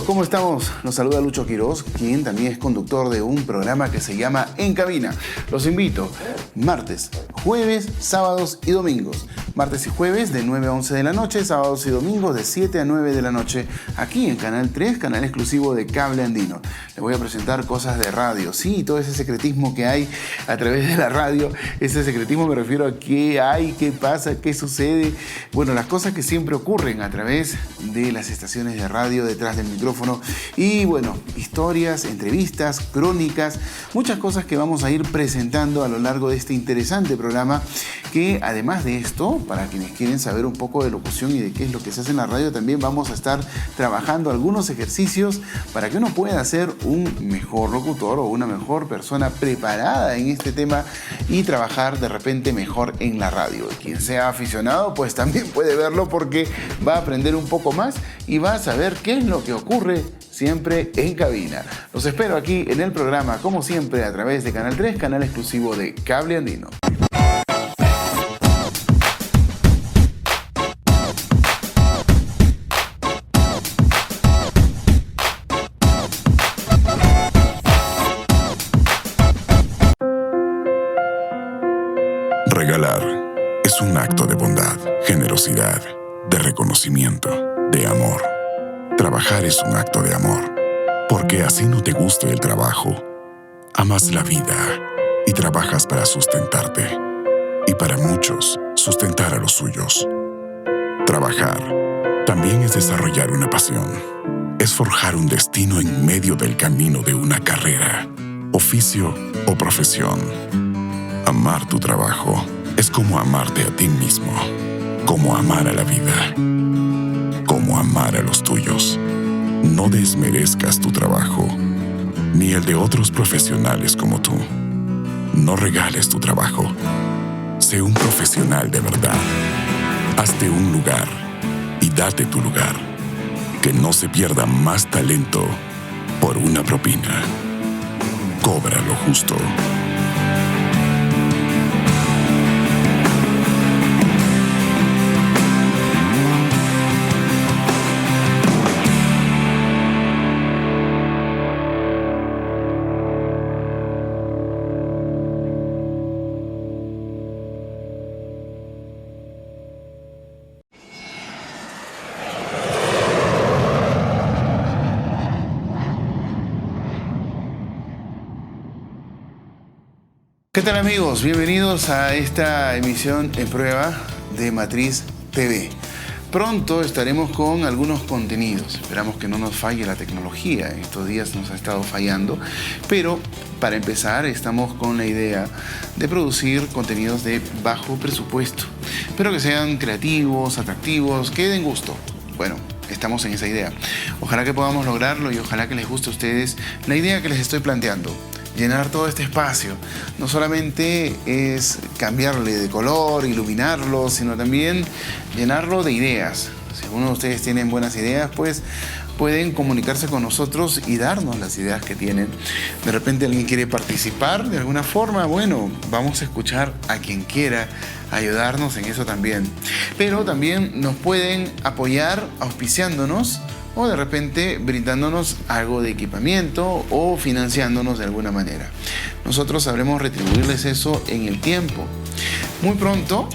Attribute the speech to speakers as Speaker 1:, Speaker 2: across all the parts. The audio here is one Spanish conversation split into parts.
Speaker 1: ¿Cómo estamos? Nos saluda Lucho Quiroz, quien también es conductor de un programa que se llama En Cabina. Los invito martes, jueves, sábados y domingos. Martes y jueves de 9 a 11 de la noche, sábados y domingos de 7 a 9 de la noche, aquí en Canal 3, canal exclusivo de Cable Andino. Les voy a presentar cosas de radio, sí, todo ese secretismo que hay a través de la radio. Ese secretismo me refiero a qué hay, qué pasa, qué sucede. Bueno, las cosas que siempre ocurren a través de las estaciones de radio, detrás del micrófono. Y bueno, historias, entrevistas, crónicas, muchas cosas que vamos a ir presentando a lo largo de este interesante programa, que además de esto, para quienes quieren saber un poco de locución y de qué es lo que se hace en la radio, también vamos a estar trabajando algunos ejercicios para que uno pueda ser un mejor locutor o una mejor persona preparada en este tema y trabajar de repente mejor en la radio. Quien sea aficionado, pues también puede verlo, porque va a aprender un poco más y va a saber qué es lo que ocurre siempre en cabina. Los espero aquí en el programa, como siempre, a través de Canal 3, canal exclusivo de Cable Andino.
Speaker 2: Regalar es un acto de bondad, generosidad, de reconocimiento, de amor. Trabajar es un acto de amor, porque así no te guste el trabajo. Amas la vida y trabajas para sustentarte, y para muchos, sustentar a los suyos. Trabajar también es desarrollar una pasión, es forjar un destino en medio del camino de una carrera, oficio o profesión. Amar tu trabajo es como amarte a ti mismo, como amar a la vida, como amar a los tuyos. No desmerezcas tu trabajo, ni el de otros profesionales como tú. No regales tu trabajo. Sé un profesional de verdad. Hazte un lugar y date tu lugar. Que no se pierda más talento por una propina. Cobra lo justo.
Speaker 1: ¿Qué tal, amigos? Bienvenidos a esta emisión en prueba de Matriz TV. Pronto estaremos con algunos contenidos. Esperamos que no nos falle la tecnología. Estos días nos ha estado fallando. Pero para empezar, estamos con la idea de producir contenidos de bajo presupuesto, pero que sean creativos, atractivos, que den gusto. Bueno, estamos en esa idea. Ojalá que podamos lograrlo y ojalá que les guste a ustedes la idea que les estoy planteando. Llenar todo este espacio no solamente es cambiarle de color, iluminarlo, sino también llenarlo de ideas. Si alguno de ustedes tienen buenas ideas, pues pueden comunicarse con nosotros y darnos las ideas que tienen. De repente alguien quiere participar de alguna forma, bueno, vamos a escuchar a quien quiera ayudarnos en eso también. Pero también nos pueden apoyar auspiciándonos, o de repente brindándonos algo de equipamiento o financiándonos de alguna manera. Nosotros sabremos retribuirles eso en el tiempo. Muy pronto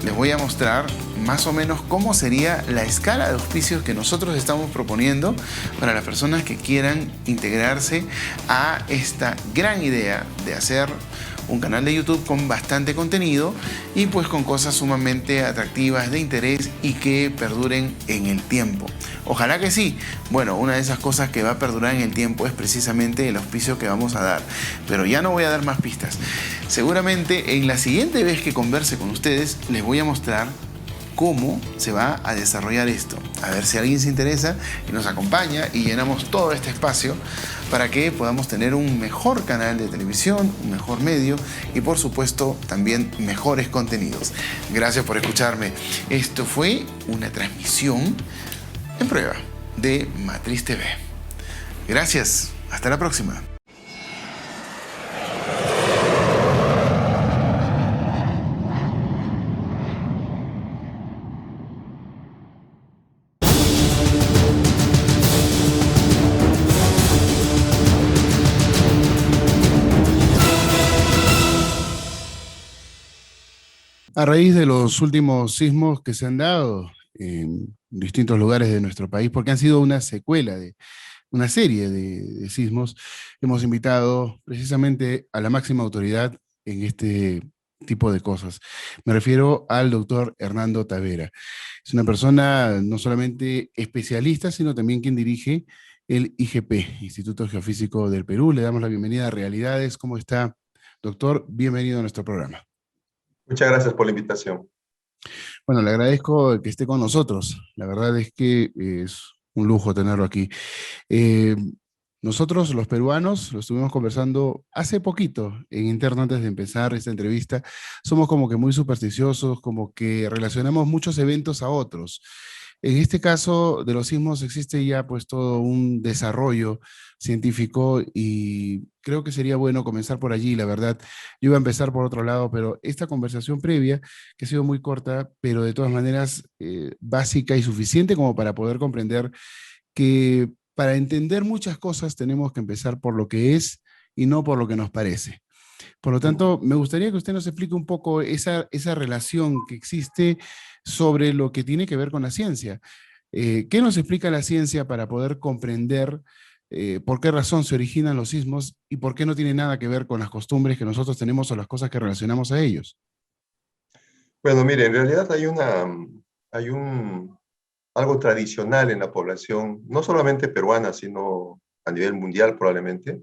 Speaker 1: les voy a mostrar más o menos cómo sería la escala de auspicios que nosotros estamos proponiendo para las personas que quieran integrarse a esta gran idea de hacer un canal de YouTube con bastante contenido y pues con cosas sumamente atractivas, de interés y que perduren en el tiempo. Ojalá que sí. Bueno, una de esas cosas que va a perdurar en el tiempo es precisamente el auspicio que vamos a dar. Pero ya no voy a dar más pistas. Seguramente en la siguiente vez que converse con ustedes les voy a mostrar cómo se va a desarrollar esto. A ver si alguien se interesa y nos acompaña y llenamos todo este espacio para que podamos tener un mejor canal de televisión, un mejor medio y por supuesto también mejores contenidos. Gracias por escucharme. Esto fue una transmisión en prueba de Matriz TV. Gracias. Hasta la próxima. A raíz de los últimos sismos que se han dado en distintos lugares de nuestro país, porque han sido una secuela de una serie de sismos, hemos invitado precisamente a la máxima autoridad en este tipo de cosas. Me refiero al doctor Hernando Tavera. Es una persona no solamente especialista, sino también quien dirige el IGP, Instituto Geofísico del Perú. Le damos la bienvenida a Realidades. ¿Cómo está, doctor? Bienvenido a nuestro programa.
Speaker 3: Muchas gracias por la invitación.
Speaker 1: Bueno, le agradezco que esté con nosotros. La verdad es que es un lujo tenerlo aquí. Eh, Nosotros, los peruanos, lo estuvimos conversando hace poquito en interno antes de empezar esta entrevista. Somos como que muy supersticiosos, como que relacionamos muchos eventos a otros. En este caso de los sismos existe ya pues todo un desarrollo científico y creo que sería bueno comenzar por allí, la verdad. Yo iba a empezar por otro lado, pero esta conversación previa, que ha sido muy corta, pero de todas maneras básica y suficiente como para poder comprender que para entender muchas cosas tenemos que empezar por lo que es y no por lo que nos parece. Por lo tanto, me gustaría que usted nos explique un poco esa relación que existe sobre lo que tiene que ver con la ciencia. ¿Qué nos explica la ciencia para poder comprender por qué razón se originan los sismos y por qué no tiene nada que ver con las costumbres que nosotros tenemos o las cosas que relacionamos a ellos?
Speaker 3: Bueno, mire, en realidad hay algo tradicional en la población, no solamente peruana, sino a nivel mundial probablemente,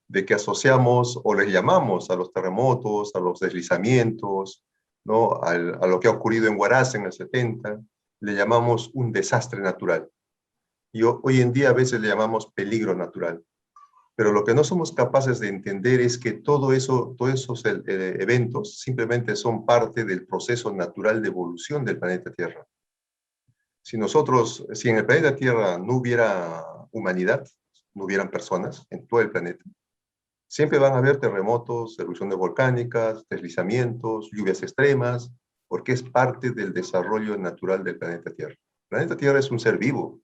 Speaker 3: de que asociamos o les llamamos a los terremotos, a los deslizamientos, ¿no? A lo que ha ocurrido en Huaraz en el 70, le llamamos un desastre natural. Y hoy en día a veces le llamamos peligro natural. Pero lo que no somos capaces de entender es que todos esos eventos simplemente son parte del proceso natural de evolución del planeta Tierra. Si en el planeta Tierra no hubiera humanidad, no hubieran personas en todo el planeta, siempre van a haber terremotos, erupciones volcánicas, deslizamientos, lluvias extremas, porque es parte del desarrollo natural del planeta Tierra. El planeta Tierra es un ser vivo,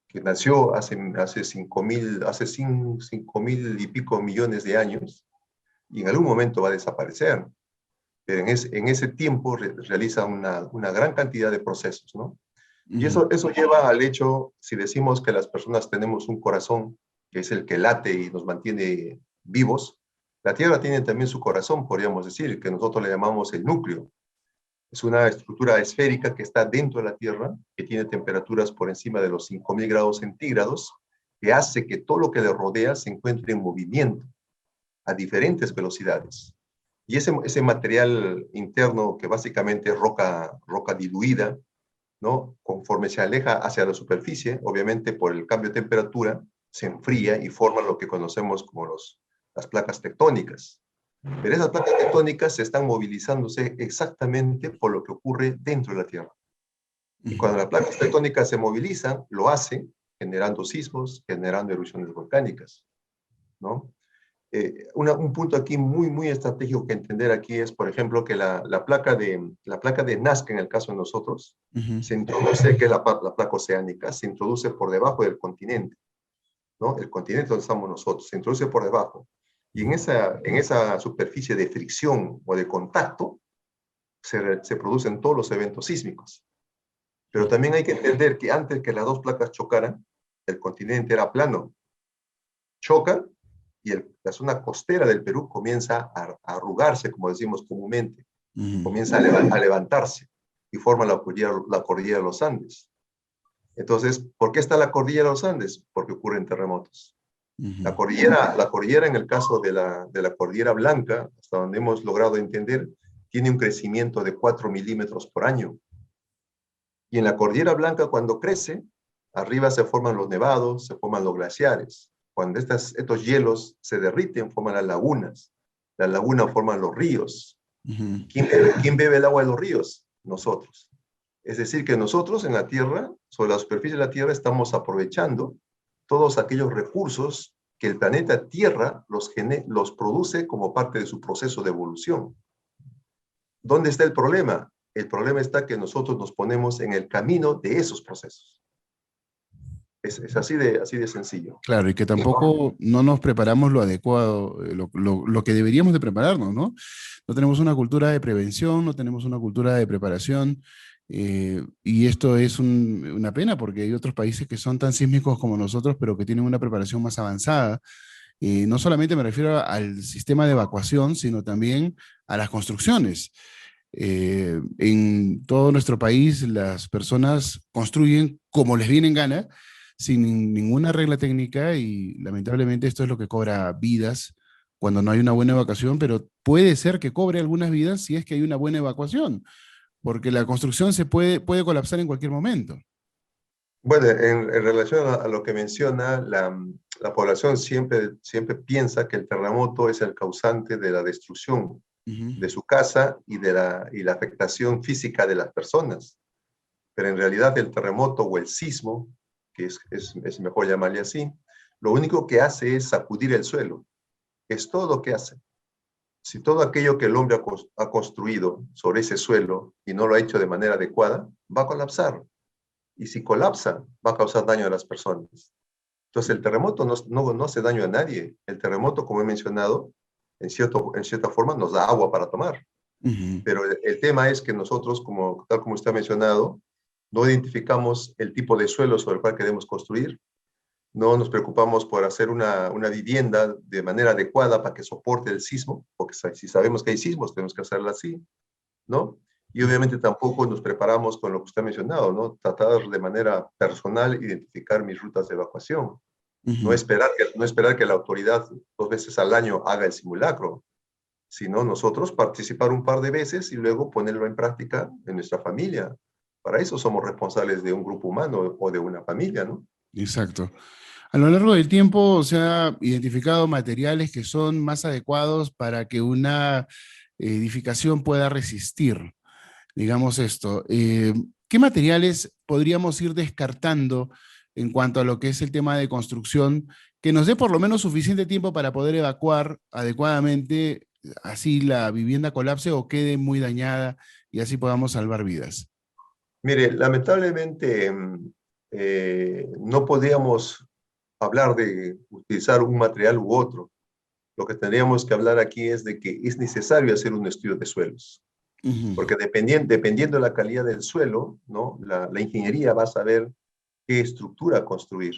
Speaker 3: que nació hace 5.000 y pico millones de años, y en algún momento va a desaparecer. Pero en ese tiempo realiza una gran cantidad de procesos, ¿no? Y eso lleva al hecho, si decimos que las personas tenemos un corazón, que es el que late y nos mantiene vivos, la Tierra tiene también su corazón, podríamos decir, que nosotros le llamamos el núcleo. Es una estructura esférica que está dentro de la Tierra, que tiene temperaturas por encima de los 5.000 grados centígrados, que hace que todo lo que le rodea se encuentre en movimiento a diferentes velocidades. Y ese material interno, que básicamente es roca diluida, ¿no? Conforme se aleja hacia la superficie, obviamente por el cambio de temperatura, se enfría y forma lo que conocemos como las placas tectónicas. Pero esas placas tectónicas están movilizándose exactamente por lo que ocurre dentro de la Tierra. Y cuando las placas tectónicas se movilizan, lo hacen generando sismos, generando erupciones volcánicas, ¿no? Un punto aquí muy estratégico que entender aquí es, por ejemplo, que la placa de Nazca, en el caso de nosotros, se introduce, que es la placa oceánica, se introduce por debajo del continente, ¿no? El continente donde estamos nosotros, se introduce por debajo. Y en esa superficie de fricción o de contacto se producen todos los eventos sísmicos. Pero también hay que entender que antes que las dos placas chocaran, el continente era plano. Chocan y la zona costera del Perú comienza a arrugarse, como decimos comúnmente. Comienza a levantarse y forma la cordillera de los Andes. Entonces, ¿por qué está la cordillera de los Andes? Porque ocurren terremotos. La cordillera, en el caso de la cordillera Blanca, hasta donde hemos logrado entender, tiene un crecimiento de 4 milímetros por año. Y en la cordillera Blanca, cuando crece, arriba se forman los nevados, se forman los glaciares. Cuando estos hielos se derriten, forman las lagunas. Las lagunas forman los ríos. ¿Quién bebe el agua de los ríos? Nosotros. Es decir, que nosotros en la Tierra, sobre la superficie de la Tierra, estamos aprovechando todos aquellos recursos que el planeta Tierra los produce como parte de su proceso de evolución. ¿Dónde está el problema? El problema está que nosotros nos ponemos en el camino de esos procesos. Es así de sencillo.
Speaker 1: Claro, y que tampoco no nos preparamos lo adecuado, lo que deberíamos de prepararnos, ¿no? No tenemos una cultura de prevención, no tenemos una cultura de preparación, y esto es una pena porque hay otros países que son tan sísmicos como nosotros, pero que tienen una preparación más avanzada. No solamente me refiero al sistema de evacuación, sino también a las construcciones. En todo nuestro país las personas construyen como les viene en gana, sin ninguna regla técnica y lamentablemente esto es lo que cobra vidas cuando no hay una buena evacuación, pero puede ser que cobre algunas vidas si es que hay una buena evacuación, porque la construcción puede colapsar en cualquier momento.
Speaker 3: Bueno, en relación a lo que menciona, la población siempre piensa que el terremoto es el causante de la destrucción
Speaker 1: Ujú.
Speaker 3: de su casa y la afectación física de las personas. Pero en realidad el terremoto o el sismo, que es mejor llamarle así, lo único que hace es sacudir el suelo. Es todo lo que hace. Si todo aquello que el hombre ha construido sobre ese suelo y no lo ha hecho de manera adecuada, va a colapsar. Y si colapsa, va a causar daño a las personas. Entonces el terremoto no hace daño a nadie. El terremoto, como he mencionado, en cierta forma nos da agua para tomar.
Speaker 1: Ujú.
Speaker 3: Pero el tema es que nosotros, tal como usted ha mencionado, no identificamos el tipo de suelo sobre el cual queremos construir, no nos preocupamos por hacer una vivienda de manera adecuada para que soporte el sismo, porque si sabemos que hay sismos, tenemos que hacerla así, ¿no? Y obviamente tampoco nos preparamos con lo que usted ha mencionado, ¿no? Tratar de manera personal, identificar mis rutas de evacuación.
Speaker 1: Ujú.
Speaker 3: No esperar que la autoridad 2 veces al año haga el simulacro, sino nosotros participar un par de veces y luego ponerlo en práctica en nuestra familia. Para eso somos responsables de un grupo humano o de una familia, ¿no?
Speaker 1: Exacto. A lo largo del tiempo se ha identificado materiales que son más adecuados para que una edificación pueda resistir, digamos esto. ¿Qué materiales podríamos ir descartando en cuanto a lo que es el tema de construcción que nos dé por lo menos suficiente tiempo para poder evacuar adecuadamente, así la vivienda colapse o quede muy dañada y así podamos salvar vidas?
Speaker 3: Mire, lamentablemente no podíamos hablar de utilizar un material u otro. Lo que tendríamos que hablar aquí es de que es necesario hacer un estudio de suelos,
Speaker 1: Ujú.
Speaker 3: porque dependiendo de la calidad del suelo, ¿no? La ingeniería va a saber qué estructura construir.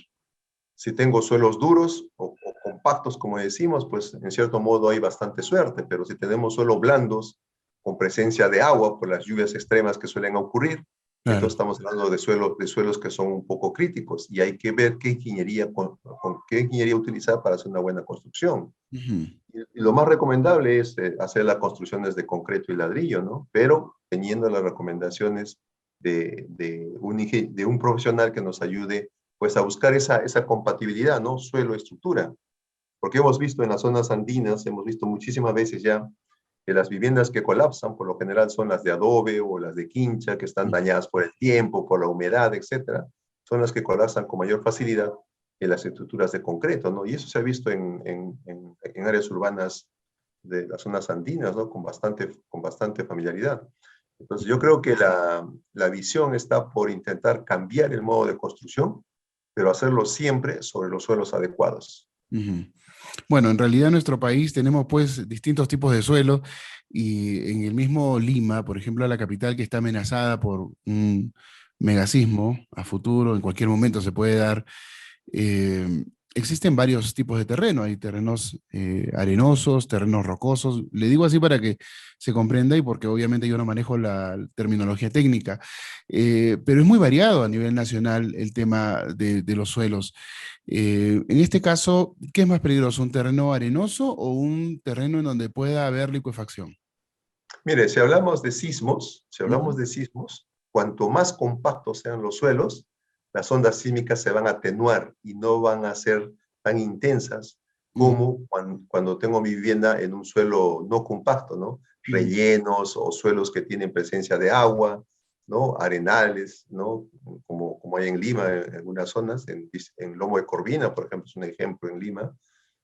Speaker 3: Si tengo suelos duros o compactos, como decimos, pues en cierto modo hay bastante suerte, pero si tenemos suelos blandos, con presencia de agua por las lluvias extremas que suelen ocurrir,
Speaker 1: Claro.
Speaker 3: entonces estamos hablando de suelos que son un poco críticos y hay que ver qué ingeniería utilizar para hacer una buena construcción.
Speaker 1: Ujú.
Speaker 3: Y lo más recomendable es hacer las construcciones de concreto y ladrillo, ¿no? Pero teniendo las recomendaciones de un profesional que nos ayude pues a buscar esa compatibilidad, ¿no? Suelo-estructura. Porque hemos visto en las zonas andinas, hemos visto muchísimas veces ya que las viviendas que colapsan por lo general son las de adobe o las de quincha, que están dañadas por el tiempo, por la humedad, etcétera. Son las que colapsan con mayor facilidad que las estructuras de concreto, ¿no? Y eso se ha visto en áreas urbanas de las zonas andinas, ¿no? Con bastante familiaridad. Entonces yo creo que la visión está por intentar cambiar el modo de construcción, pero hacerlo siempre sobre los suelos adecuados.
Speaker 1: Ujú. Bueno, en realidad en nuestro país tenemos pues distintos tipos de suelo y en el mismo Lima, por ejemplo, la capital que está amenazada por un megasismo a futuro, en cualquier momento se puede dar. Existen varios tipos de terreno, hay terrenos arenosos, terrenos rocosos, le digo así para que se comprenda y porque obviamente yo no manejo la terminología técnica, pero es muy variado a nivel nacional el tema de los suelos. En este caso, ¿qué es más peligroso, un terreno arenoso o un terreno en donde pueda haber licuefacción?
Speaker 3: Mire, si hablamos
Speaker 1: Ujú.
Speaker 3: de sismos, cuanto más compactos sean los suelos, las ondas sísmicas se van a atenuar y no van a ser tan intensas
Speaker 1: Ujú.
Speaker 3: como cuando tengo mi vivienda en un suelo no compacto, ¿no?
Speaker 1: Ujú.
Speaker 3: Rellenos o suelos que tienen presencia de agua, ¿no? Arenales, ¿no? Como hay en Lima, en algunas zonas, en Lomo de Corvina, por ejemplo, es un ejemplo en Lima,
Speaker 1: Ujú.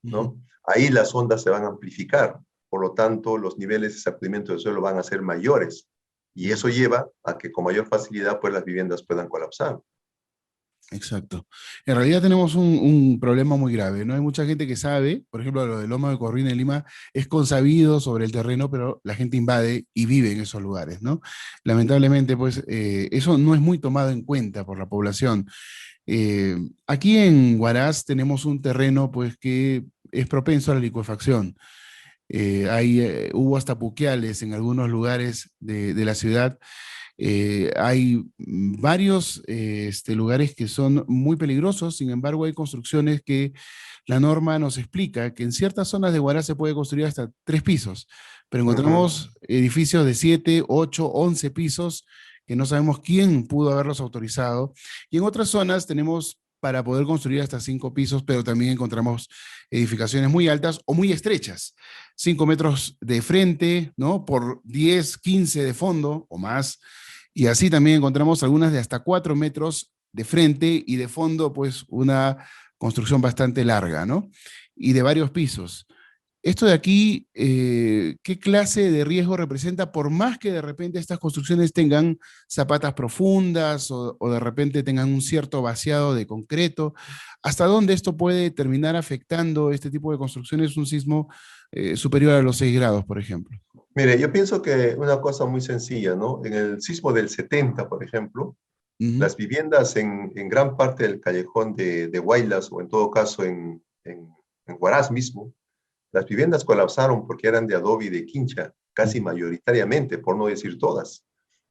Speaker 3: ¿no? Ahí las ondas se van a amplificar, por lo tanto, los niveles de sacudimiento del suelo van a ser mayores, y
Speaker 1: Ujú.
Speaker 3: eso lleva a que con mayor facilidad pues, las viviendas puedan colapsar.
Speaker 1: Exacto. En realidad tenemos un problema muy grave, ¿no? Hay mucha gente que sabe, por ejemplo, lo del lomo de Corvina en Lima es consabido sobre el terreno, pero la gente invade y vive en esos lugares, ¿no? Lamentablemente, pues, eso no es muy tomado en cuenta por la población. Eh, Aquí en Huaraz tenemos un terreno, pues, que es propenso a la licuefacción. Hubo hasta puquiales en algunos lugares de la ciudad. Hay varios lugares que son muy peligrosos, sin embargo hay construcciones que la norma nos explica que en ciertas zonas de Huaraz se puede construir hasta 3 pisos, pero
Speaker 3: Ujú.
Speaker 1: encontramos edificios de 7, 8, 11 pisos que no sabemos quién pudo haberlos autorizado. Y en otras zonas tenemos para poder construir hasta 5 pisos, pero también encontramos edificaciones muy altas o muy estrechas, 5 metros de frente, ¿no? Por 10, 15 de fondo o más, y así también encontramos algunas de hasta 4 metros de frente y de fondo, pues una construcción bastante larga, ¿no? Y de varios pisos. Esto de aquí, ¿qué clase de riesgo representa? Por más que de repente estas construcciones tengan zapatas profundas o de repente tengan un cierto vaciado de concreto, ¿hasta dónde esto puede terminar afectando este tipo de construcciones un sismo superior a los 6 grados, por ejemplo?
Speaker 3: Mire, yo pienso que una cosa muy sencilla, ¿no? En el sismo del 70, por ejemplo,
Speaker 1: Ujú,
Speaker 3: las viviendas en gran parte del callejón de Huaylas, o en todo caso en Huaraz mismo, las viviendas colapsaron porque eran de adobe y de quincha, casi
Speaker 1: ujú,
Speaker 3: mayoritariamente, por no decir todas,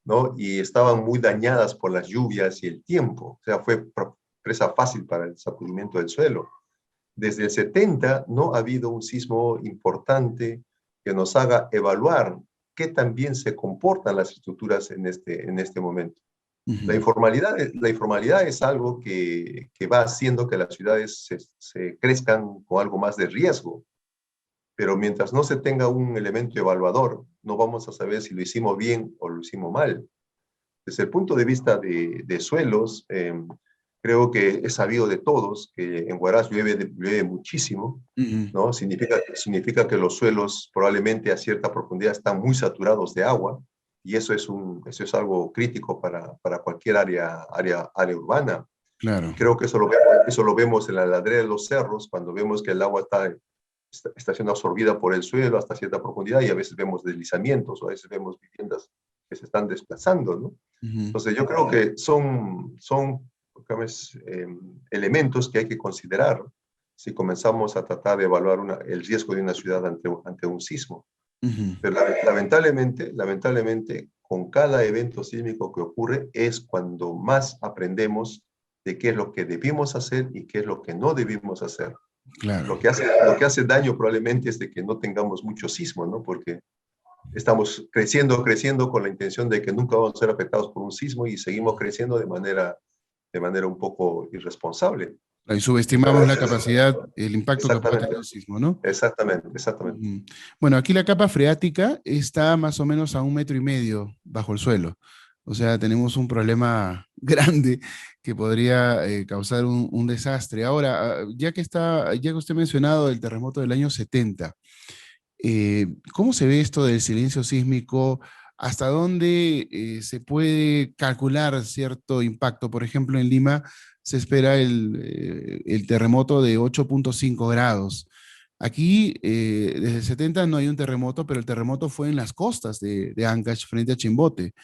Speaker 3: ¿no? Y estaban muy dañadas por las lluvias y el tiempo. O sea, fue presa fácil para el sacudimiento del suelo. Desde el 70 no ha habido un sismo importante que nos haga evaluar qué tan bien se comportan las estructuras en este momento.
Speaker 1: ujú.
Speaker 3: La informalidad es algo que va haciendo que las ciudades se crezcan con algo más de riesgo, pero mientras no se tenga un elemento evaluador, no vamos a saber si lo hicimos bien o lo hicimos mal. Desde el punto de vista de suelos, creo que es sabido de todos que en Huaraz llueve muchísimo,
Speaker 1: Ujú,
Speaker 3: ¿no? Significa que los suelos probablemente a cierta profundidad están muy saturados de agua, y eso es algo crítico para cualquier área urbana.
Speaker 1: claro.
Speaker 3: Y creo que eso lo vemos en la ladera de los cerros, cuando vemos que el agua está siendo absorbida por el suelo hasta cierta profundidad, y a veces vemos deslizamientos, o a veces vemos viviendas que se están desplazando, ¿no?
Speaker 1: Ujú,
Speaker 3: Entonces yo creo que son elementos que hay que considerar si comenzamos a tratar de evaluar el riesgo de una ciudad ante un sismo.
Speaker 1: ujú.
Speaker 3: Pero lamentablemente, con cada evento sísmico que ocurre es cuando más aprendemos de qué es lo que debimos hacer y qué es lo que no debimos hacer.
Speaker 1: Claro.
Speaker 3: Lo que hace daño probablemente es de que no tengamos mucho sismo, ¿no? Porque estamos creciendo con la intención de que nunca vamos a ser afectados por un sismo, y seguimos creciendo de manera un poco irresponsable.
Speaker 1: Y subestimamos la
Speaker 3: Entonces,
Speaker 1: capacidad, el impacto que puede tener
Speaker 3: exactamente,
Speaker 1: un sismo, ¿no?
Speaker 3: exactamente.
Speaker 1: Ujú. Bueno, aquí la capa freática está más o menos a 1,5 metros bajo el suelo. O sea, tenemos un problema grande que podría causar un desastre. Ahora, ya que usted ha mencionado el terremoto del año 70, ¿cómo se ve esto del silencio sísmico? ¿Hasta dónde se puede calcular cierto impacto? Por ejemplo, en Lima se espera el terremoto de 8,5 grados. Aquí, desde el 70 no hay un terremoto, pero el terremoto fue en las costas de Ancash, frente a Chimbote.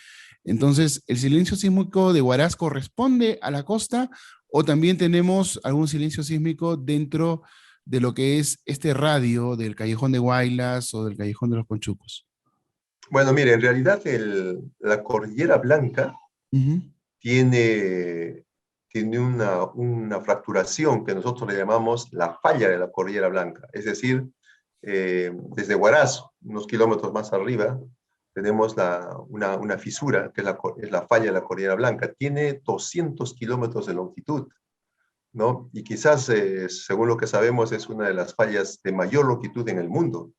Speaker 1: Entonces, ¿el silencio sísmico de Huaraz corresponde a la costa o también tenemos algún silencio sísmico dentro de lo que es este radio del Callejón de Huaylas o del Callejón de los Conchucos?
Speaker 3: Bueno, mire, en realidad la Cordillera Blanca
Speaker 1: Ujú,
Speaker 3: tiene, tiene una fracturación que nosotros le llamamos la falla de la Cordillera Blanca. Es decir, desde Huaraz, unos kilómetros más arriba, tenemos una fisura, que es la falla de la Cordillera Blanca. Tiene 200 kilómetros de longitud, ¿no? Y quizás, según lo que sabemos, es una de las fallas de mayor longitud en el mundo.